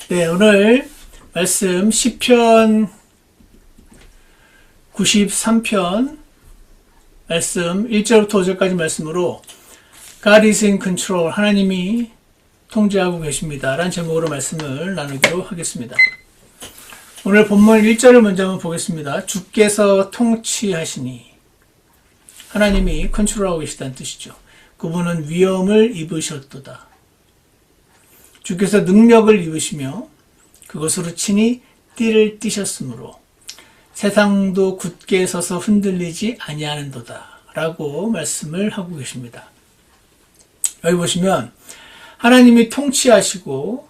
네, 오늘 말씀 시편 93편 말씀 1절부터 5절까지 말씀으로 God is in control, 하나님이 통제하고 계십니다 라는 제목으로 말씀을 나누도록 하겠습니다. 오늘 본문 1절을 먼저 한번 보겠습니다. 주께서 통치하시니, 하나님이 컨트롤하고 계시다는 뜻이죠. 그분은 위엄을 입으셨도다. 주께서 능력을 입으시며 그것으로 친히 띠를 띠셨으므로 세상도 굳게 서서 흔들리지 아니하는도다 라고 말씀을 하고 계십니다. 여기 보시면 하나님이 통치하시고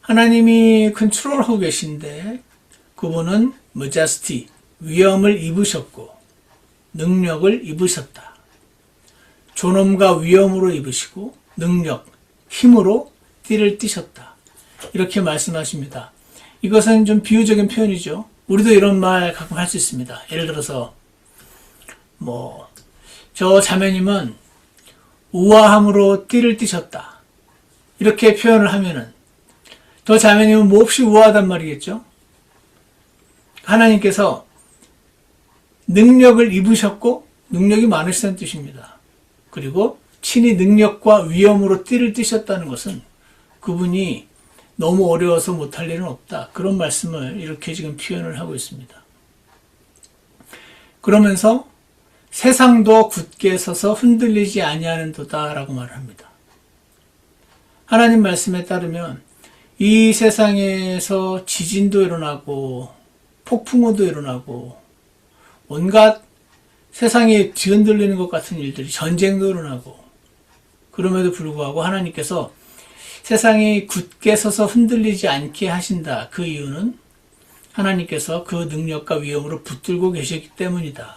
하나님이 컨트롤하고 계신데 그분은 majesty, 위엄을 입으셨고 능력을 입으셨다. 존엄과 위엄으로 입으시고 능력, 힘으로 띠를 띠셨다. 이렇게 말씀하십니다. 이것은 좀 비유적인 표현이죠. 우리도 이런 말 가끔 할 수 있습니다. 예를 들어서 저 자매님은 우아함으로 띠를 띠셨다. 이렇게 표현을 하면은 저 자매님은 몹시 우아하단 말이겠죠. 하나님께서 능력을 입으셨고 능력이 많으시다는 뜻입니다. 그리고 친히 능력과 위엄으로 띠를 띠셨다는 것은 그분이 너무 어려워서 못할 일은 없다. 그런 말씀을 이렇게 지금 표현을 하고 있습니다. 그러면서 세상도 굳게 서서 흔들리지 아니하는도다 라고 말을 합니다. 하나님 말씀에 따르면 이 세상에서 지진도 일어나고 폭풍우도 일어나고 온갖 세상이 뒤흔들리는 것 같은 일들이, 전쟁도 일어나고, 그럼에도 불구하고 하나님께서 세상이 굳게 서서 흔들리지 않게 하신다. 그 이유는 하나님께서 그 능력과 위엄으로 붙들고 계시기 때문이다.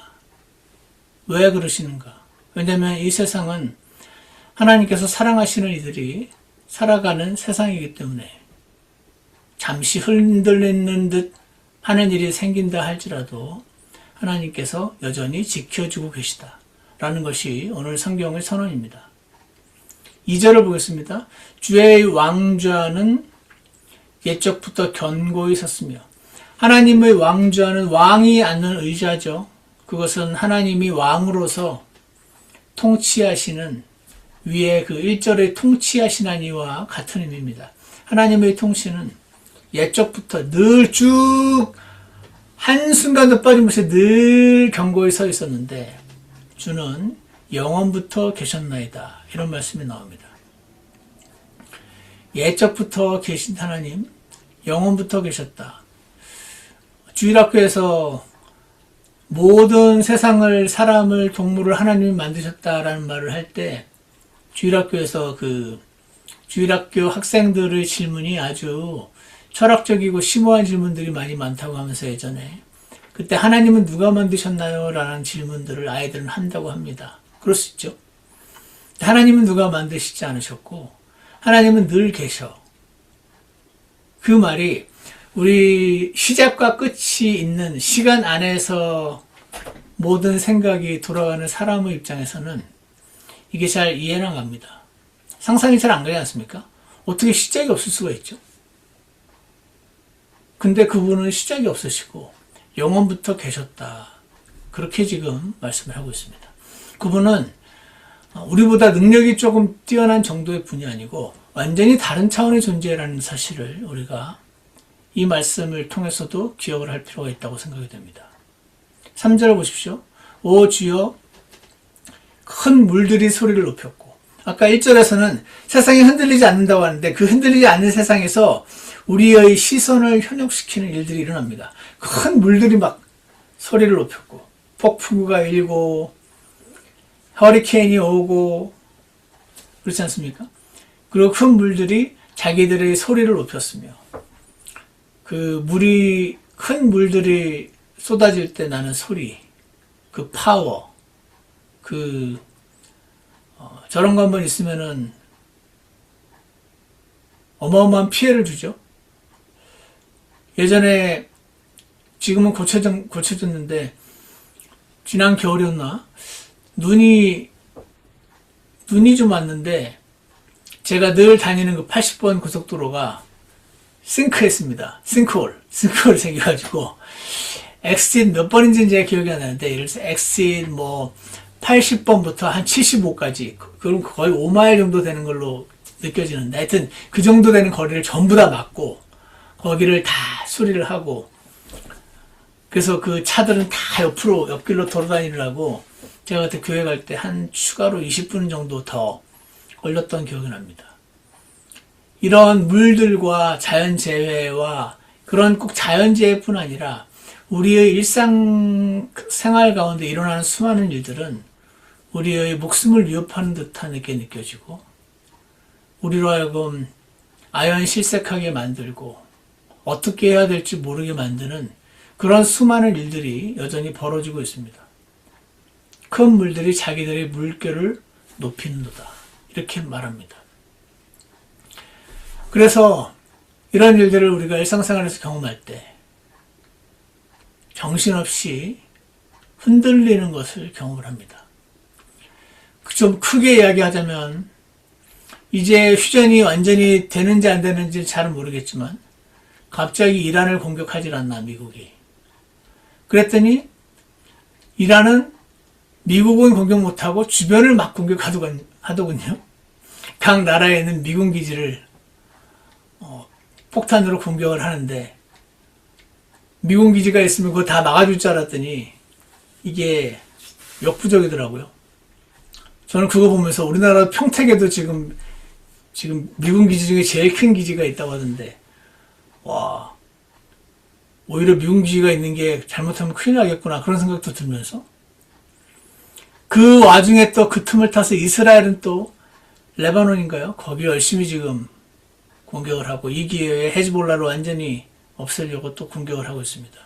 왜 그러시는가? 왜냐하면 이 세상은 하나님께서 사랑하시는 이들이 살아가는 세상이기 때문에 잠시 흔들리는 듯 하는 일이 생긴다 할지라도 하나님께서 여전히 지켜주고 계시다 라는 것이 오늘 성경의 선언입니다. 2절을 보겠습니다. 주의 왕좌는 옛적부터 견고히 섰으며, 하나님의 왕좌는 왕이 앉는 의자죠. 그것은 하나님이 왕으로서 통치하시는, 위에 그 1절의 통치하시나니와 같은 의미입니다. 하나님의 통치는 옛적부터 늘 쭉 한순간도 빠짐없이 늘 견고히 서 있었는데 주는 영원부터 계셨나이다. 이런 말씀이 나옵니다. 옛적부터 계신 하나님, 영원부터 계셨다. 주일학교에서 모든 세상을, 사람을, 동물을 하나님이 만드셨다라는 말을 할 때 주일학교에서 주일학교 학생들의 질문이 아주 철학적이고 심오한 질문들이 많이 많다고 하면서 예전에 그때 하나님은 누가 만드셨나요? 라는 질문들을 아이들은 한다고 합니다. 그럴 수 있죠. 하나님은 누가 만드시지 않으셨고 하나님은 늘 계셔. 그 말이 우리 시작과 끝이 있는 시간 안에서 모든 생각이 돌아가는 사람의 입장에서는 이게 잘 이해는 안 갑니다. 상상이 잘 안 가지 않습니까? 어떻게 시작이 없을 수가 있죠? 근데 그분은 시작이 없으시고 영원부터 계셨다. 그렇게 지금 말씀을 하고 있습니다. 그분은 우리보다 능력이 조금 뛰어난 정도의 분이 아니고 완전히 다른 차원의 존재라는 사실을 우리가 이 말씀을 통해서도 기억을 할 필요가 있다고 생각이 됩니다. 3절을 보십시오. 오 주여, 큰 물들이 소리를 높였고, 아까 1절에서는 세상이 흔들리지 않는다고 하는데 그 흔들리지 않는 세상에서 우리의 시선을 현혹시키는 일들이 일어납니다. 큰 물들이 막 소리를 높였고, 폭풍우가 일고, 허리케인이 오고, 그렇지 않습니까? 그리고 큰 물들이 자기들의 소리를 높였으며, 큰 물들이 쏟아질 때 나는 소리, 그 파워, 저런 거 한번 있으면은 어마어마한 피해를 주죠. 예전에, 지금은 고쳐졌는데, 지난 겨울이었나? 눈이 좀 왔는데, 제가 늘 다니는 그 80번 고속도로가 싱크했습니다. 싱크홀이 생겨가지고 엑싯 몇 번인지는 제가 기억이 안 나는데, 예를 들어서 엑싯 뭐 80번부터 한 75까지, 그럼 거의 5마일 정도 되는 걸로 느껴지는데, 하여튼 그 정도 되는 거리를 전부 다 막고 거기를 다 수리를 하고, 그래서 그 차들은 다 옆길로 돌아다니느라고 제가 그때 교회 갈 때 한 추가로 20분 정도 더 걸렸던 기억이 납니다. 이런 물들과 자연재해와, 그런 꼭 자연재해뿐 아니라 우리의 일상생활 가운데 일어나는 수많은 일들은 우리의 목숨을 위협하는 듯하게 느껴지고, 우리로 하여금 아연실색하게 만들고 어떻게 해야 될지 모르게 만드는 그런 수많은 일들이 여전히 벌어지고 있습니다. 큰 물들이 자기들의 물결을 높이는도다, 이렇게 말합니다. 그래서 이런 일들을 우리가 일상생활에서 경험할 때 정신없이 흔들리는 것을 경험을 합니다. 좀 크게 이야기하자면, 이제 휴전이 완전히 되는지 안 되는지 잘 모르겠지만 갑자기 이란을 공격하질 않나, 미국이. 그랬더니 이란은 미국은 공격 못하고 주변을 막 공격하더군요. 각 나라에 있는 미군 기지를 폭탄으로 공격을 하는데, 미군 기지가 있으면 그거 다 막아줄 줄 알았더니 이게 역부족이더라고요. 저는 그거 보면서 우리나라 평택에도 지금 미군 기지 중에 제일 큰 기지가 있다고 하던데, 와, 오히려 미군 기지가 있는 게 잘못하면 큰일 나겠구나, 그런 생각도 들면서, 그 와중에 또 그 틈을 타서 이스라엘은 또 레바논인가요? 거기 열심히 지금 공격을 하고, 이 기회에 헤즈볼라를 완전히 없애려고 또 공격을 하고 있습니다.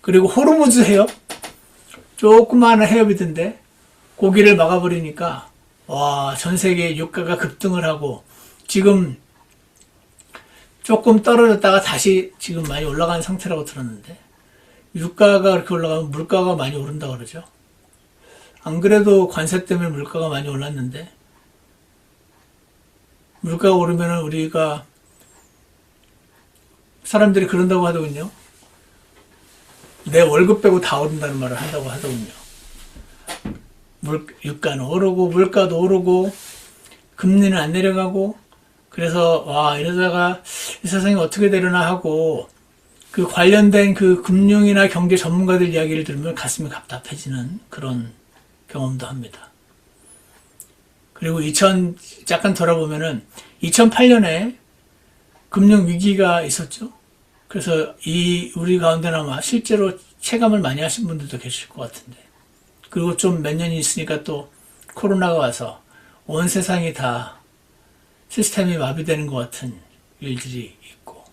그리고 호르무즈 해협, 조그마한 해협이던데 거기를 막아버리니까 와, 전 세계 유가가 급등을 하고, 지금 조금 떨어졌다가 다시 지금 많이 올라간 상태라고 들었는데, 유가가 그렇게 올라가면 물가가 많이 오른다고 그러죠. 안 그래도 관세 때문에 물가가 많이 올랐는데, 물가가 오르면 우리가, 사람들이 그런다고 하더군요. 내 월급 빼고 다 오른다는 말을 한다고 하더군요. 유가는 오르고 물가도 오르고 금리는 안 내려가고, 그래서 와, 이러다가 이 세상이 어떻게 되려나 하고, 그 관련된 그 금융이나 경제 전문가들 이야기를 들으면 가슴이 답답해지는 그런 경험도 합니다. 그리고 잠깐 돌아보면은 2008년에 금융 위기가 있었죠. 그래서 우리 가운데는 아마 실제로 체감을 많이 하신 분들도 계실 것 같은데, 그리고 좀 몇 년이 있으니까 또 코로나가 와서 온 세상이 다 시스템이 마비되는 것 같은 일들이 있고,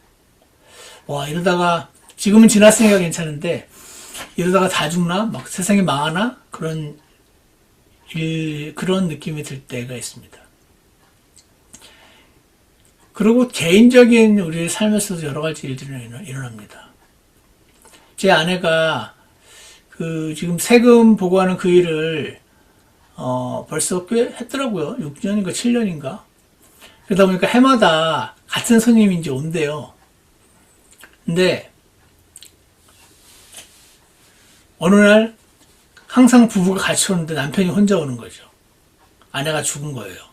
와, 이러다가, 지금은 지났으니까 괜찮은데, 이러다가 다 죽나? 막 세상이 망하나? 그런 느낌이 들 때가 있습니다. 그리고 개인적인 우리 삶에서도 여러 가지 일들이 일어납니다. 제 아내가 지금 세금 보고하는 그 일을 벌써 꽤 했더라고요. 6년인가 7년인가. 그러다 보니까 해마다 같은 손님이 이제 온대요. 근데 어느 날 항상 부부가 같이 오는데 남편이 혼자 오는 거죠. 아내가 죽은 거예요.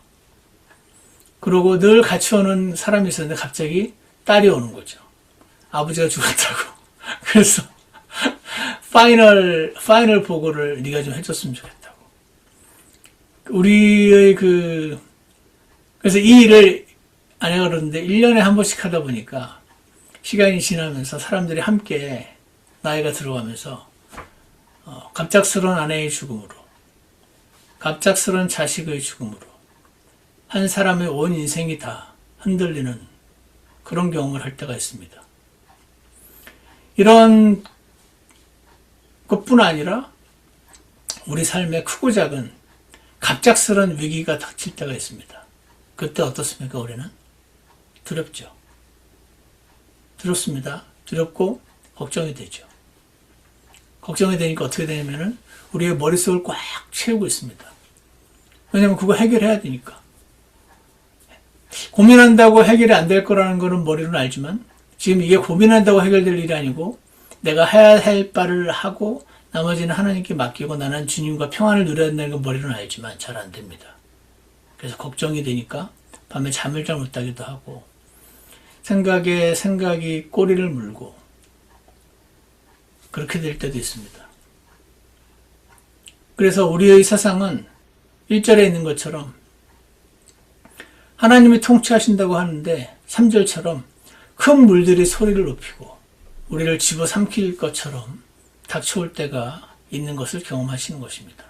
그러고 늘 같이 오는 사람이 있었는데 갑자기 딸이 오는 거죠. 아버지가 죽었다고. 그래서 파이널 보고를 네가 좀 해줬으면 좋겠다고. 우리의 그래서 이 일을 아내가 그러는데 1년에 한 번씩 하다 보니까 시간이 지나면서 사람들이 함께 나이가 들어가면서 갑작스러운 아내의 죽음으로, 갑작스러운 자식의 죽음으로 한 사람의 온 인생이 다 흔들리는 그런 경험을 할 때가 있습니다. 이런 것뿐 아니라 우리 삶에 크고 작은 갑작스러운 위기가 닥칠 때가 있습니다. 그때 어떻습니까? 우리는 두렵죠. 두렵습니다. 두렵고 걱정이 되죠. 걱정이 되니까 어떻게 되냐면은 우리의 머릿속을 꽉 채우고 있습니다. 왜냐면 그거 해결해야 되니까. 고민한다고 해결이 안 될 거라는 거는 머리로는 알지만 지금 이게 고민한다고 해결될 일이 아니고 내가 해야 할 바를 하고 나머지는 하나님께 맡기고 나는 주님과 평안을 누려야 된다는 건 머리로는 알지만 잘 안 됩니다. 그래서 걱정이 되니까 밤에 잠을 잘 못 자기도 하고 생각에 생각이 꼬리를 물고 그렇게 될 때도 있습니다. 그래서 우리의 세상은 1절에 있는 것처럼 하나님이 통치하신다고 하는데 3절처럼 큰 물들이 소리를 높이고 우리를 집어삼킬 것처럼 닥쳐올 때가 있는 것을 경험하시는 것입니다.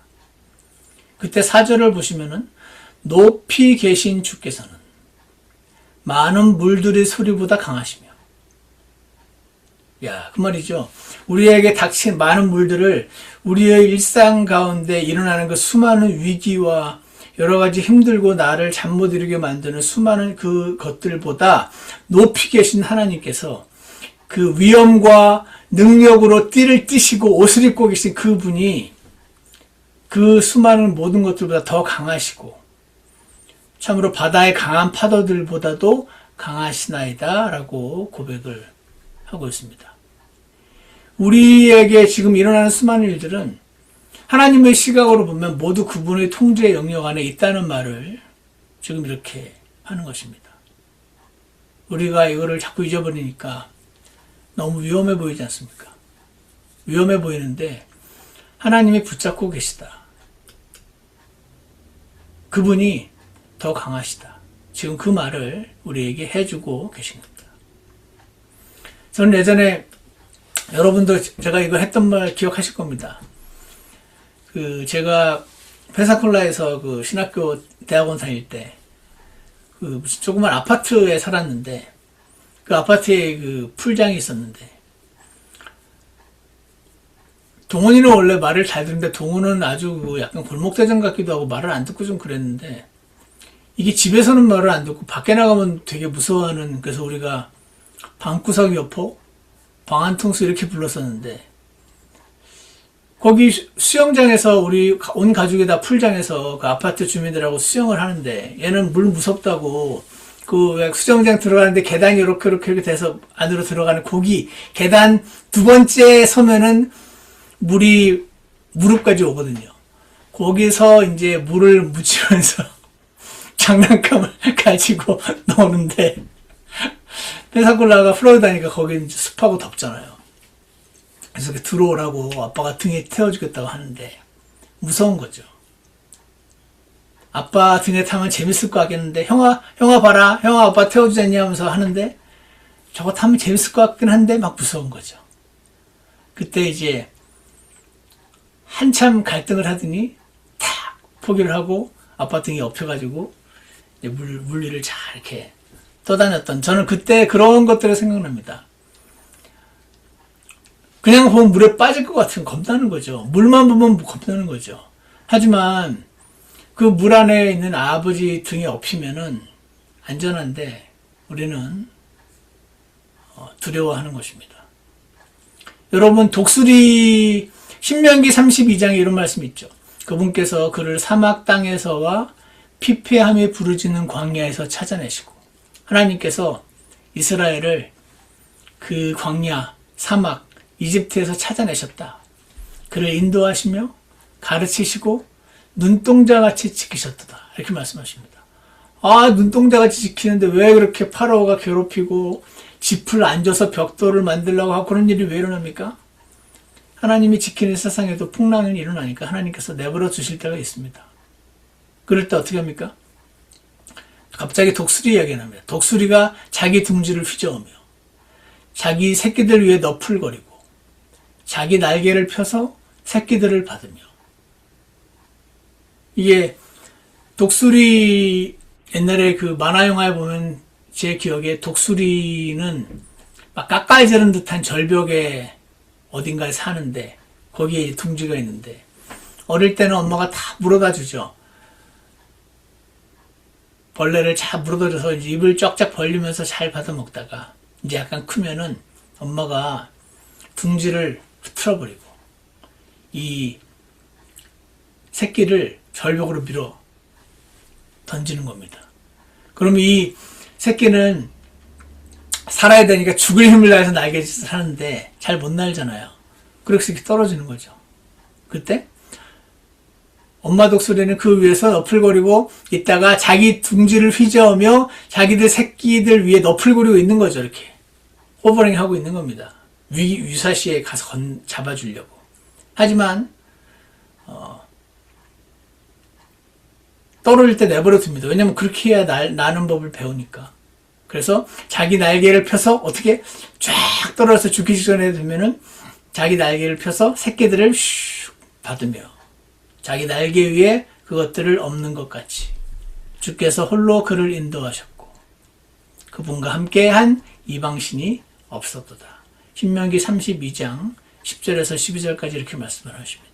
그때 4절을 보시면은 높이 계신 주께서는 많은 물들의 소리보다 강하시며 그 말이죠. 우리에게 닥친 많은 물들을 우리의 일상 가운데 일어나는 그 수많은 위기와 여러 가지 힘들고 나를 잠 못 이루게 만드는 수많은 그 것들보다 높이 계신 하나님께서 그 위엄과 능력으로 띠를 띠시고 옷을 입고 계신 그분이 그 수많은 모든 것들보다 더 강하시고 참으로 바다의 강한 파도들보다도 강하시나이다 라고 고백을 하고 있습니다. 우리에게 지금 일어나는 수많은 일들은 하나님의 시각으로 보면 모두 그분의 통제의 영역 안에 있다는 말을 지금 이렇게 하는 것입니다. 우리가 이거를 자꾸 잊어버리니까 너무 위험해 보이지 않습니까? 위험해 보이는데 하나님이 붙잡고 계시다. 그분이 더 강하시다. 지금 그 말을 우리에게 해주고 계신 겁니다. 저는 예전에 여러분도 제가 이거 했던 말 기억하실 겁니다. 제가 펜사콜라에서 그 신학교 대학원 다닐 때 무슨 조그만 아파트에 살았는데 그 아파트에 그 풀장이 있었는데 동훈이는 원래 말을 잘 듣는데 동훈은 아주 약간 골목대장 같기도 하고 말을 안 듣고 좀 그랬는데 이게 집에서는 말을 안 듣고 밖에 나가면 되게 무서워하는 그래서 우리가 방구석 여포 방한통수 이렇게 불렀었는데 거기 수영장에서 우리 온 가족이 다 풀장에서 그 아파트 주민들하고 수영을 하는데 얘는 물 무섭다고 그 수영장 들어가는데 계단이 이렇게 돼서 안으로 들어가는 거기 계단 두 번째 서면은 물이 무릎까지 오거든요. 거기서 이제 물을 묻히면서 장난감을 가지고 노는데 펜사콜라가 플로리다니까 거기 습하고 덥잖아요. 그래서 들어오라고 아빠가 등에 태워주겠다고 하는데 무서운 거죠. 아빠 등에 타면 재밌을 것 같겠는데 형아 봐라 형아 아빠 태워주자니 하면서 하는데 저거 타면 재밌을 것 같긴 한데 막 무서운 거죠. 그때 이제 한참 갈등을 하더니 탁 포기를 하고 아빠 등에 엎혀가지고 이제 물 위를 잘 이렇게 떠다녔던 저는 그때 그런 것들이 생각납니다. 그냥 보면 물에 빠질 것 같으면 겁나는 거죠. 물만 보면 겁나는 거죠. 하지만 그 물 안에 있는 아버지 등에 엎이면은 안전한데 우리는 두려워하는 것입니다. 여러분 독수리 신명기 32장에 이런 말씀이 있죠. 그분께서 그를 사막 땅에서와 피폐함에 부르짖는 광야에서 찾아내시고 하나님께서 이스라엘을 그 광야, 사막, 이집트에서 찾아내셨다. 그를 인도하시며 가르치시고 눈동자같이 지키셨다. 이렇게 말씀하십니다. 눈동자같이 지키는데 왜 그렇게 파라오가 괴롭히고 짚을 앉아서 벽돌을 만들려고 하고 그런 일이 왜 일어납니까? 하나님이 지키는 세상에도 풍랑이 일어나니까 하나님께서 내버려 두실 때가 있습니다. 그럴 때 어떻게 합니까? 갑자기 독수리 이야기가 납니다. 독수리가 자기 둥지를 휘저으며 자기 새끼들 위에 너풀거리고 자기 날개를 펴서 새끼들을 받으며 이게 독수리 옛날에 그 만화 영화에 보면 제 기억에 독수리는 막 깎아지른 듯한 절벽에 어딘가에 사는데 거기에 둥지가 있는데 어릴 때는 엄마가 다 물어다 주죠. 벌레를 잘 물어다 줘서 이제 입을 쫙쫙 벌리면서 잘 받아 먹다가 이제 약간 크면은 엄마가 둥지를 흐트러버리고 이 새끼를 절벽으로 밀어 던지는 겁니다. 그럼 이 새끼는 살아야 되니까 죽을 힘을 다해서 날개짓을 하는데 잘 못 날잖아요. 그래서 이렇게 떨어지는 거죠. 그때 엄마 독수리는 그 위에서 너풀거리고 있다가 자기 둥지를 휘저으며 자기들 새끼들 위에 너풀거리고 있는 거죠. 이렇게 호버링 하고 있는 겁니다. 유사시에 가서 잡아주려고. 하지만 떨어질 때 내버려 둡니다. 왜냐면 그렇게 해야 나는 법을 배우니까. 그래서 자기 날개를 펴서 어떻게 쫙 떨어져서 죽기 직전에 되면은 자기 날개를 펴서 새끼들을 슉 받으며 자기 날개 위에 그것들을 엎는 것 같이 주께서 홀로 그를 인도하셨고 그분과 함께한 이방신이 없었도다. 신명기 32장 10절에서 12절까지 이렇게 말씀을 하십니다.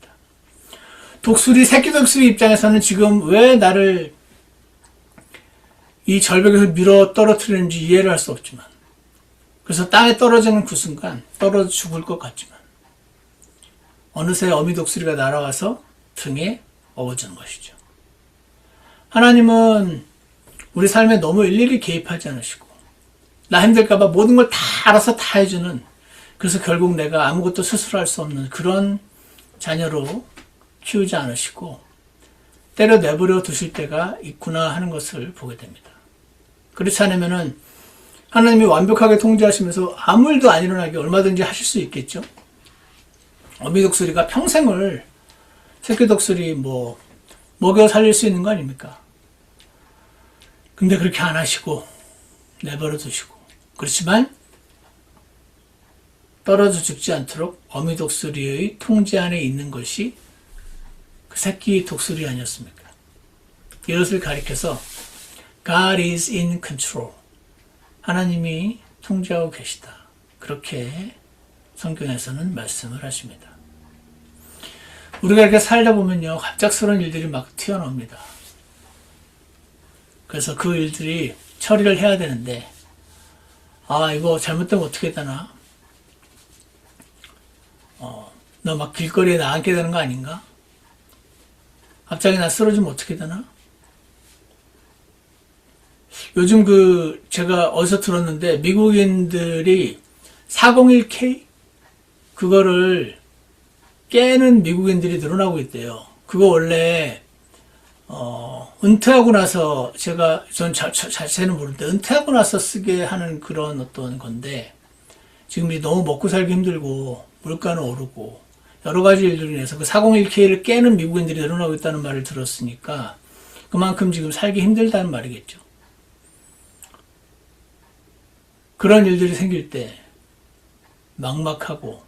새끼 독수리 입장에서는 지금 왜 나를 이 절벽에서 밀어 떨어뜨리는지 이해를 할 수 없지만, 그래서 땅에 떨어지는 그 순간 떨어져 죽을 것 같지만 어느새 어미 독수리가 날아와서 등에 업어주는 것이죠. 하나님은 우리 삶에 너무 일일이 개입하지 않으시고 나 힘들까봐 모든 걸 다 알아서 다 해주는, 그래서 결국 내가 아무것도 스스로 할 수 없는 그런 자녀로 키우지 않으시고 때려 내버려 두실 때가 있구나 하는 것을 보게 됩니다. 그렇지 않으면은 하나님이 완벽하게 통제하시면서 아무 일도 안 일어나게 얼마든지 하실 수 있겠죠. 어미 독수리가 평생을 새끼 독수리 먹여 살릴 수 있는 거 아닙니까? 근데 그렇게 안 하시고 내버려 두시고, 그렇지만 떨어져 죽지 않도록 어미 독수리의 통제 안에 있는 것이 그 새끼 독수리 아니었습니까? 이것을 가리켜서 God is in control. 하나님이 통제하고 계시다. 그렇게 성경에서는 말씀을 하십니다. 우리가 이렇게 살다 보면요, 갑작스러운 일들이 막 튀어나옵니다. 그래서 그 일들이 처리를 해야 되는데, 이거 잘못되면 어떻게 되나? 너 막 길거리에 나앉게 되는 거 아닌가? 갑자기 나 쓰러지면 어떻게 되나? 요즘 제가 어디서 들었는데, 미국인들이 401k? 그거를 깨는 미국인들이 늘어나고 있대요. 그거 원래, 은퇴하고 나서, 전 자세는 모르는데, 은퇴하고 나서 쓰게 하는 그런 어떤 건데, 지금 너무 먹고 살기 힘들고, 물가는 오르고, 여러 가지 일들로 인해서 그 401k를 깨는 미국인들이 늘어나고 있다는 말을 들었으니까, 그만큼 지금 살기 힘들다는 말이겠죠. 그런 일들이 생길 때 막막하고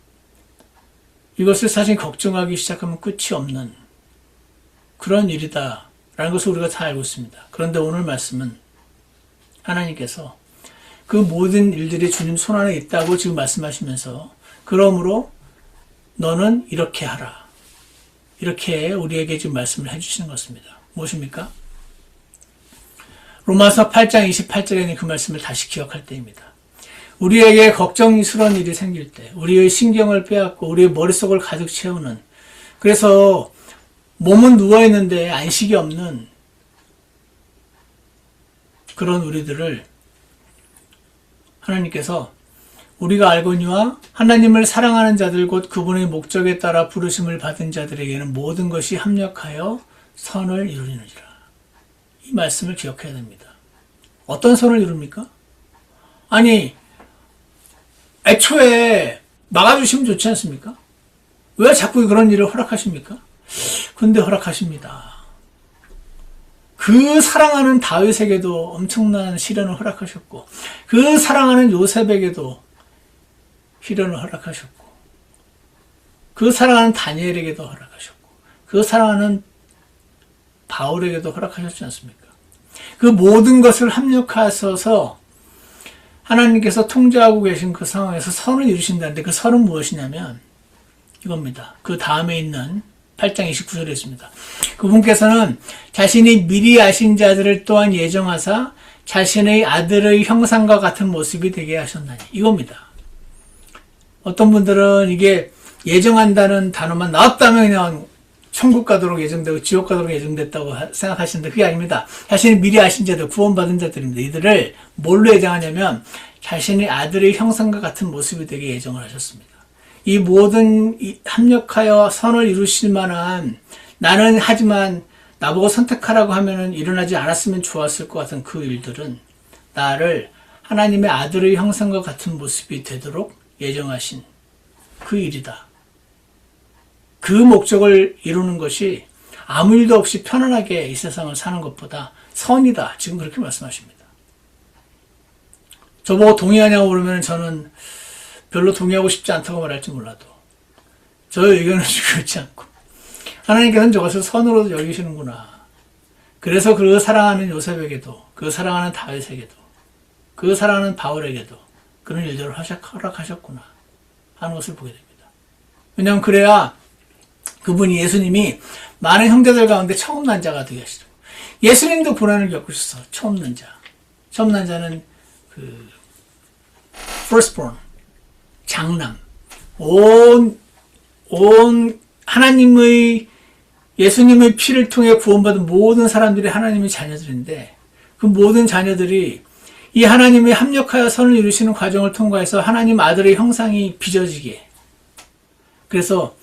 이것을 사실 걱정하기 시작하면 끝이 없는 그런 일이다 라는 것을 우리가 다 알고 있습니다. 그런데 오늘 말씀은 하나님께서 그 모든 일들이 주님 손 안에 있다고 지금 말씀하시면서, 그러므로 너는 이렇게 하라, 이렇게 우리에게 지금 말씀을 해주시는 것입니다. 무엇입니까? 로마서 8장 28절에 그 말씀을 다시 기억할 때입니다. 우리에게 걱정스러운 일이 생길 때, 우리의 신경을 빼앗고 우리의 머릿속을 가득 채우는, 그래서 몸은 누워있는데 안식이 없는 그런 우리들을 하나님께서 우리가 알거니와 하나님을 사랑하는 자들 곧 그분의 목적에 따라 부르심을 받은 자들에게는 모든 것이 합력하여 선을 이루느니라. 이 말씀을 기억해야 됩니다. 어떤 선을 이룹니까? 애초에 막아주시면 좋지 않습니까? 왜 자꾸 그런 일을 허락하십니까? 근데 허락하십니다. 그 사랑하는 다윗에게도 엄청난 시련을 허락하셨고, 그 사랑하는 요셉에게도 시련을 허락하셨고, 그 사랑하는 다니엘에게도 허락하셨고, 그 사랑하는 바울에게도 허락하셨지 않습니까? 그 모든 것을 합력하셔서 하나님께서 통제하고 계신 그 상황에서 선을 이루신다는데, 그 선은 무엇이냐면 이겁니다. 그 다음에 있는 8장 29절에 있습니다. 그분께서는 자신이 미리 아신 자들을 또한 예정하사 자신의 아들의 형상과 같은 모습이 되게 하셨나니, 이겁니다. 어떤 분들은 이게 예정한다는 단어만 나왔다면 그냥 천국 가도록 예정되고 지옥 가도록 예정됐다고 생각하시는데 그게 아닙니다. 자신이 미리 아신 자들, 구원받은 자들입니다. 이들을 뭘로 예정하냐면 자신의 아들의 형상과 같은 모습이 되게 예정을 하셨습니다. 이 모든 합력하여 선을 이루실 만한 나는 하지만 나보고 선택하라고 하면은 일어나지 않았으면 좋았을 것 같은 그 일들은 나를 하나님의 아들의 형상과 같은 모습이 되도록 예정하신 그 일이다. 그 목적을 이루는 것이 아무 일도 없이 편안하게 이 세상을 사는 것보다 선이다. 지금 그렇게 말씀하십니다. 저보고 동의하냐고 그러면 저는 별로 동의하고 싶지 않다고 말할지 몰라도 저의 의견은 그렇지 않고 하나님께서는 저것을 선으로 여기시는구나. 그래서 그 사랑하는 요셉에게도 그 사랑하는 다윗에게도 그 사랑하는 바울에게도 그런 일들을 허락하셨구나 하는 것을 보게 됩니다. 왜냐하면 그래야 그분이 예수님이 많은 형제들 가운데 처음 난 자가 되게 하시죠. 예수님도 고난을 겪으셨어. 처음 난 자. 처음 난 자는 그 firstborn 장남. 온 하나님의 예수님의 피를 통해 구원받은 모든 사람들이 하나님의 자녀들인데 그 모든 자녀들이 이 하나님의 합력하여 선을 이루시는 과정을 통과해서 하나님 아들의 형상이 빚어지게 그래서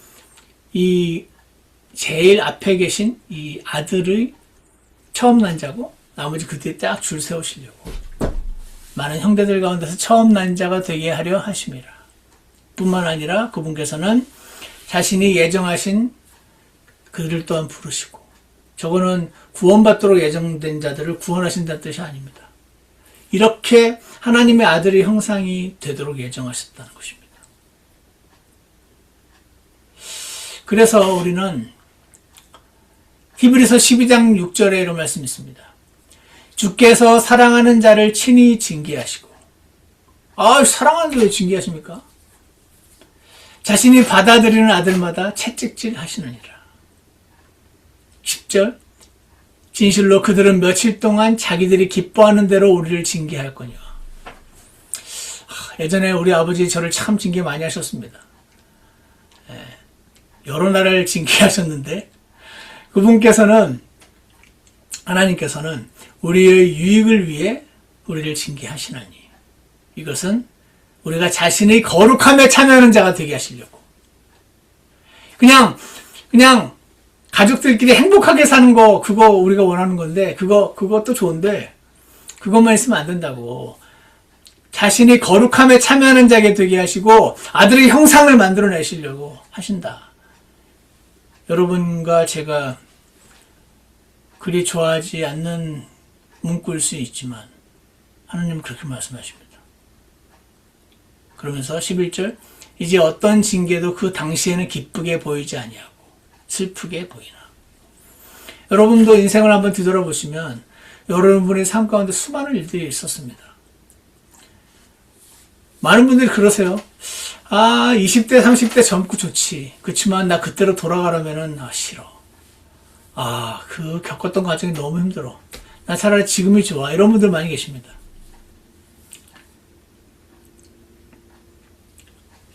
이 제일 앞에 계신 이 아들의 처음 난 자고 나머지 그 뒤에 딱 줄 세우시려고 많은 형제들 가운데서 처음 난 자가 되게 하려 하심이라. 뿐만 아니라 그분께서는 자신이 예정하신 그들을 또한 부르시고 저거는 구원받도록 예정된 자들을 구원하신다는 뜻이 아닙니다. 이렇게 하나님의 아들의 형상이 되도록 예정하셨다는 것입니다. 그래서 우리는 히브리서 12장 6절에 이런 말씀이 있습니다. 주께서 사랑하는 자를 친히 징계하시고 사랑하는 자를 왜 징계하십니까? 자신이 받아들이는 아들마다 채찍질 하시느니라. 10절 진실로 그들은 며칠 동안 자기들이 기뻐하는 대로 우리를 징계할 거냐. 예전에 우리 아버지 저를 참 징계 많이 하셨습니다. 여러 나라를 징계하셨는데 그분께서는 하나님께서는 우리의 유익을 위해 우리를 징계하시나니 이것은 우리가 자신의 거룩함에 참여하는 자가 되게 하시려고 그냥 가족들끼리 행복하게 사는 거 그거 우리가 원하는 건데 그것도 좋은데 그것만 있으면 안 된다고 자신의 거룩함에 참여하는 자게 되게 하시고 아들의 형상을 만들어내시려고 하신다. 여러분과 제가 그리 좋아하지 않는 문구일 수 있지만 하나님은 그렇게 말씀하십니다. 그러면서 11절 이제 어떤 징계도 그 당시에는 기쁘게 보이지 아니하고 슬프게 보이나. 여러분도 인생을 한번 뒤돌아보시면 여러분의 삶 가운데 수많은 일들이 있었습니다. 많은 분들이 그러세요. 20대 30대 젊고 좋지. 그렇지만 나 그때로 돌아가려면은 싫어. 그 겪었던 과정이 너무 힘들어. 나 차라리 지금이 좋아. 이런 분들 많이 계십니다.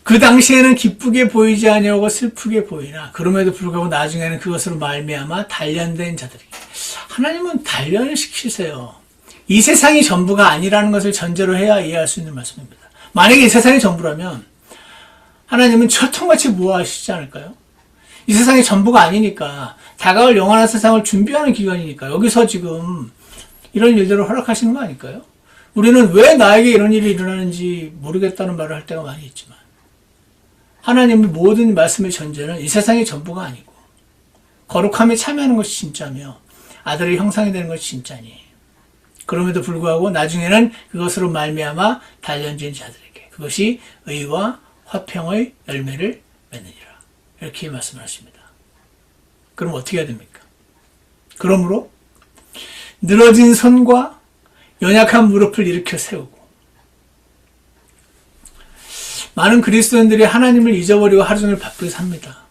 그 당시에는 기쁘게 보이지 아니하고 슬프게 보이나 그럼에도 불구하고 나중에는 그것으로 말미암아 단련된 자들이. 하나님은 단련을 시키세요. 이 세상이 전부가 아니라는 것을 전제로 해야 이해할 수 있는 말씀입니다. 만약에 이 세상이 전부라면 하나님은 철통같이 모아하시지 않을까요? 이 세상이 전부가 아니니까 다가올 영원한 세상을 준비하는 기간이니까 여기서 지금 이런 일들을 허락하시는 거 아닐까요? 우리는 왜 나에게 이런 일이 일어나는지 모르겠다는 말을 할 때가 많이 있지만 하나님의 모든 말씀의 전제는 이 세상의 전부가 아니고 거룩함에 참여하는 것이 진짜며 아들의 형상이 되는 것이 진짜니 그럼에도 불구하고 나중에는 그것으로 말미암아 단련된 자들에게 그것이 의와 화평의 열매를 맺느니라. 이렇게 말씀을 하십니다. 그럼 어떻게 해야 됩니까? 그러므로 늘어진 손과 연약한 무릎을 일으켜 세우고 많은 그리스도인들이 하나님을 잊어버리고 하루 종일 바쁘게 삽니다.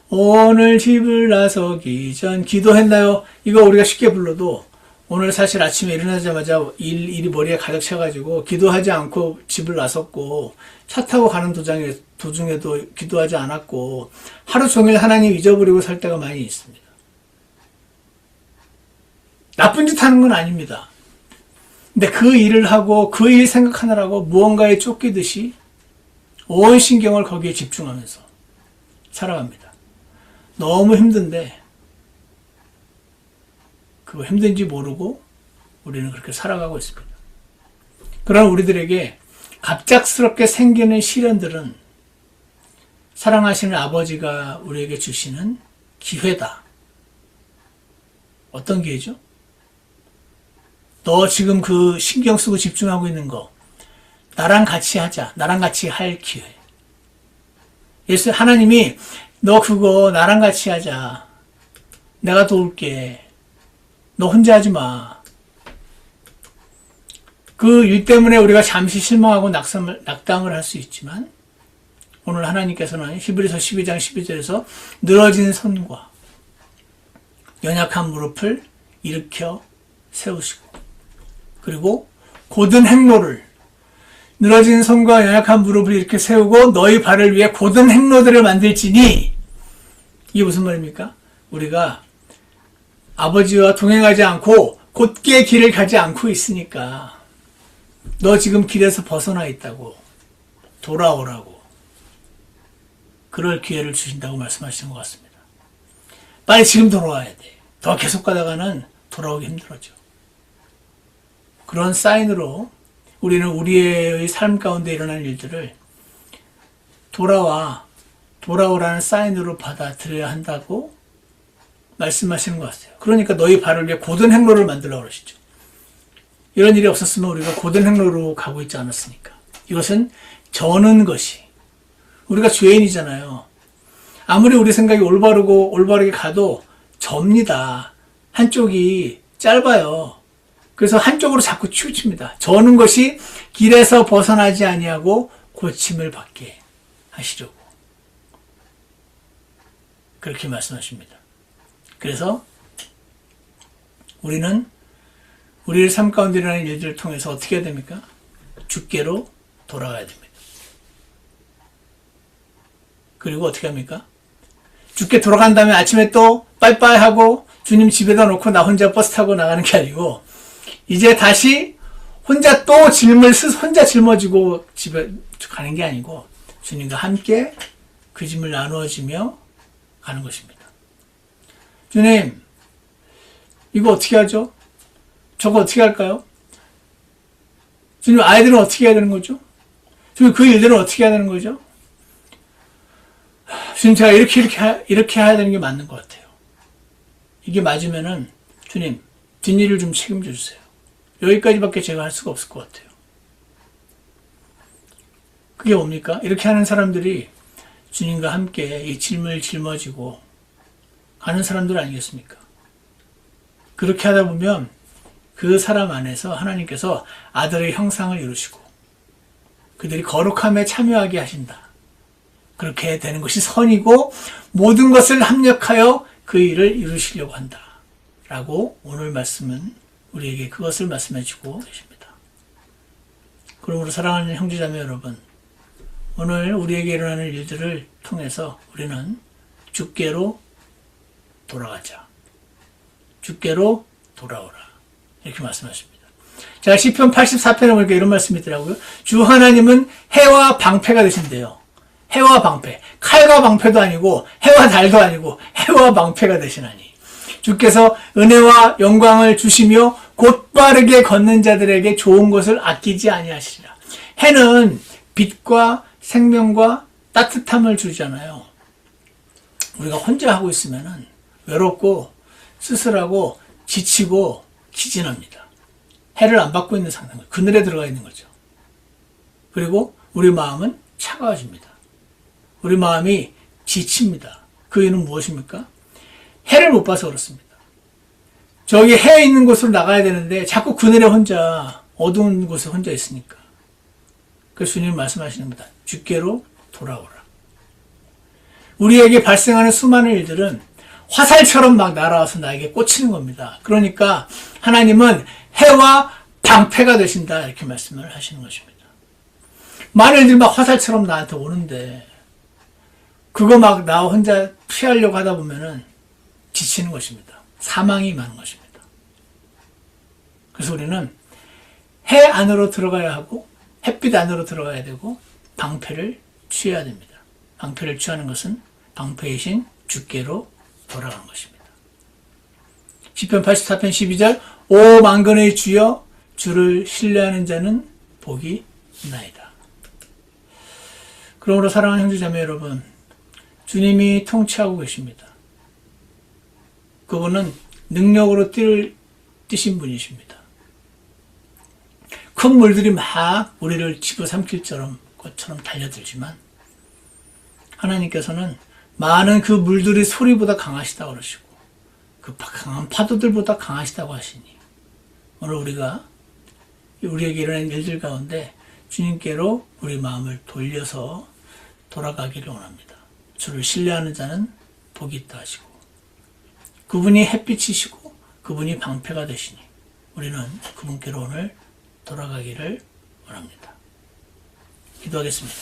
오늘 집을 나서기 전 기도했나요? 이거 우리가 쉽게 불러도 오늘 사실 아침에 일어나자마자 일이 머리에 가득 차가지고 기도하지 않고 집을 나섰고 차 타고 가는 도중에도 기도하지 않았고 하루 종일 하나님 잊어버리고 살 때가 많이 있습니다. 나쁜 짓 하는 건 아닙니다. 근데 그 일을 하고 그 일 생각하느라고 무언가에 쫓기듯이 온 신경을 거기에 집중하면서 살아갑니다. 너무 힘든데 그거 힘든지 모르고 우리는 그렇게 살아가고 있습니다. 그러나 우리들에게 갑작스럽게 생기는 시련들은 사랑하시는 아버지가 우리에게 주시는 기회다. 어떤 기회죠? 너 지금 그 신경 쓰고 집중하고 있는 거 나랑 같이 하자. 나랑 같이 할 기회. 예수 하나님이 너 그거 나랑 같이 하자. 내가 도울게. 너 혼자 하지 마. 그 일 때문에 우리가 잠시 실망하고 낙담을 할 수 있지만 오늘 하나님께서는 히브리서 12장 12절에서 늘어진 손과 연약한 무릎을 일으켜 세우시고 그리고 고든 행로를 늘어진 손과 연약한 무릎을 이렇게 세우고 너희 발을 위해 고든 행로들을 만들지니 이게 무슨 말입니까? 우리가 아버지와 동행하지 않고 곧게 길을 가지 않고 있으니까 너 지금 길에서 벗어나 있다고 돌아오라고 그럴 기회를 주신다고 말씀하시는 것 같습니다. 빨리 지금 돌아와야 돼. 더 계속 가다가는 돌아오기 힘들어져. 그런 사인으로 우리는 우리의 삶 가운데 일어나는 일들을 돌아오라는 사인으로 받아들여야 한다고 말씀하시는 것 같아요. 그러니까 너희 발을 위해 고든 행로를 만들라고 그러시죠. 이런 일이 없었으면 우리가 고든 행로로 가고 있지 않았으니까. 이것은 저는 것이 우리가 죄인이잖아요. 아무리 우리 생각이 올바르게 가도 접니다. 한쪽이 짧아요. 그래서 한쪽으로 자꾸 치우칩니다. 저는 것이 길에서 벗어나지 아니하고 고침을 받게 하시려고 그렇게 말씀하십니다. 그래서 우리는 우리의 삶 가운데 일어나는 일들을 통해서 어떻게 해야 됩니까? 주께로 돌아가야 됩니다. 그리고 어떻게 합니까? 주께 돌아간 다음에 아침에 또 빠이빠이 하고 주님 집에다 놓고 나 혼자 버스 타고 나가는 게 아니고 이제 다시 혼자 짊어지고 집에 가는 게 아니고 주님과 함께 그 짐을 나누어지며 가는 것입니다. 주님, 이거 어떻게 하죠? 저거 어떻게 할까요? 주님, 아이들은 어떻게 해야 되는 거죠? 주님, 그 일들은 어떻게 해야 되는 거죠? 주님, 제가 이렇게 해야 되는 게 맞는 것 같아요. 이게 맞으면은, 주님, 뒷일을 좀 책임져 주세요. 여기까지밖에 제가 할 수가 없을 것 같아요. 그게 뭡니까? 이렇게 하는 사람들이 주님과 함께 이 짐을 짊어지고 가는 사람들 아니겠습니까? 그렇게 하다 보면 그 사람 안에서 하나님께서 아들의 형상을 이루시고 그들이 거룩함에 참여하게 하신다. 그렇게 되는 것이 선이고 모든 것을 합력하여 그 일을 이루시려고 한다. 라고 오늘 말씀은 우리에게 그것을 말씀해 주고 계십니다. 그러므로 사랑하는 형제자매 여러분, 오늘 우리에게 일어나는 일들을 통해서 우리는 주께로 돌아가자. 주께로 돌아오라. 이렇게 말씀하십니다. 자, 시편 84편에 보니까 이런 말씀이 있더라고요. 주 하나님은 해와 방패가 되신대요. 해와 방패. 칼과 방패도 아니고 해와 달도 아니고 해와 방패가 되시나니. 주께서 은혜와 영광을 주시며 곧바르게 걷는 자들에게 좋은 것을 아끼지 아니하시리라. 해는 빛과 생명과 따뜻함을 주잖아요. 우리가 혼자 하고 있으면은 외롭고 쓸쓸하고 지치고 기진합니다. 해를 안 받고 있는 상태, 그늘에 들어가 있는 거죠. 그리고 우리 마음은 차가워집니다. 우리 마음이 지칩니다. 그 이유는 무엇입니까? 해를 못 봐서 그렇습니다. 저기 해 있는 곳으로 나가야 되는데 자꾸 그늘에 혼자 어두운 곳에 혼자 있으니까. 그래서 주님 말씀하시는 겁니다. 주께로 돌아오라. 우리에게 발생하는 수많은 일들은 화살처럼 막 날아와서 나에게 꽂히는 겁니다. 그러니까 하나님은 해와 방패가 되신다. 이렇게 말씀을 하시는 것입니다. 많은 일들이 막 화살처럼 나한테 오는데 그거 막 나 혼자 피하려고 하다 보면은 지치는 것입니다. 사망이 많은 것입니다. 그래서 우리는 해 안으로 들어가야 하고 햇빛 안으로 들어가야 되고 방패를 취해야 됩니다. 방패를 취하는 것은 방패이신 주께로 돌아가는 것입니다. 시편 84편 12절 오 만군의 주여 주를 신뢰하는 자는 복이 있나이다. 그러므로 사랑하는 형제자매 여러분, 주님이 통치하고 계십니다. 그분은 능력으로 뛰신 분이십니다. 큰 물들이 막 우리를 집어삼킬 것처럼 달려들지만 하나님께서는 많은 그 물들이 소리보다 강하시다고 그러시고 그 강한 파도들보다 강하시다고 하시니 오늘 우리에게 일어난 일들 가운데 주님께로 우리 마음을 돌려서 돌아가기를 원합니다. 주를 신뢰하는 자는 복이 있다 하시고 그분이 햇빛이시고 그분이 방패가 되시니 우리는 그분께로 오늘 돌아가기를 원합니다. 기도하겠습니다.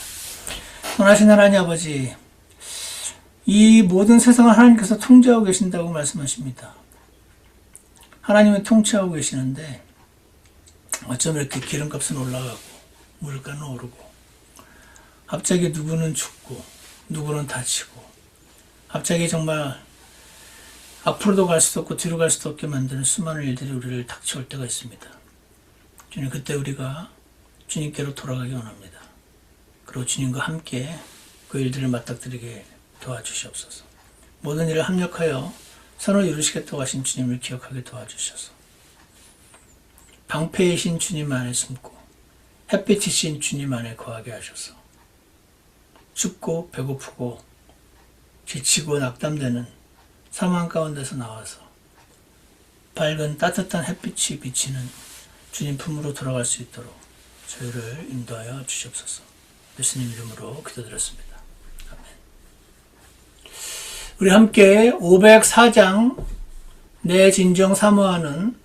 선하신 하나님 아버지, 이 모든 세상을 하나님께서 통제하고 계신다고 말씀하십니다. 하나님은 통치하고 계시는데 어쩜 이렇게 기름값은 올라가고 물가는 오르고 갑자기 누구는 죽고 누구는 다치고 갑자기 정말 앞으로도 갈 수도 없고 뒤로 갈 수도 없게 만드는 수많은 일들이 우리를 닥쳐올 때가 있습니다. 주님, 그때 우리가 주님께로 돌아가기 원합니다. 그리고 주님과 함께 그 일들을 맞닥뜨리게 도와주시옵소서. 모든 일을 합력하여 선을 이루시겠다고 하신 주님을 기억하게 도와주셔서 방패이신 주님 안에 숨고 햇빛이신 주님 안에 거하게 하셔서 춥고 배고프고 지치고 낙담되는 사망 가운데서 나와서 밝은 따뜻한 햇빛이 비치는 주님 품으로 돌아갈 수 있도록 저희를 인도하여 주시옵소서. 예수님 이름으로 기도드렸습니다. 아멘. 우리 함께 504장 내 진정 사모하는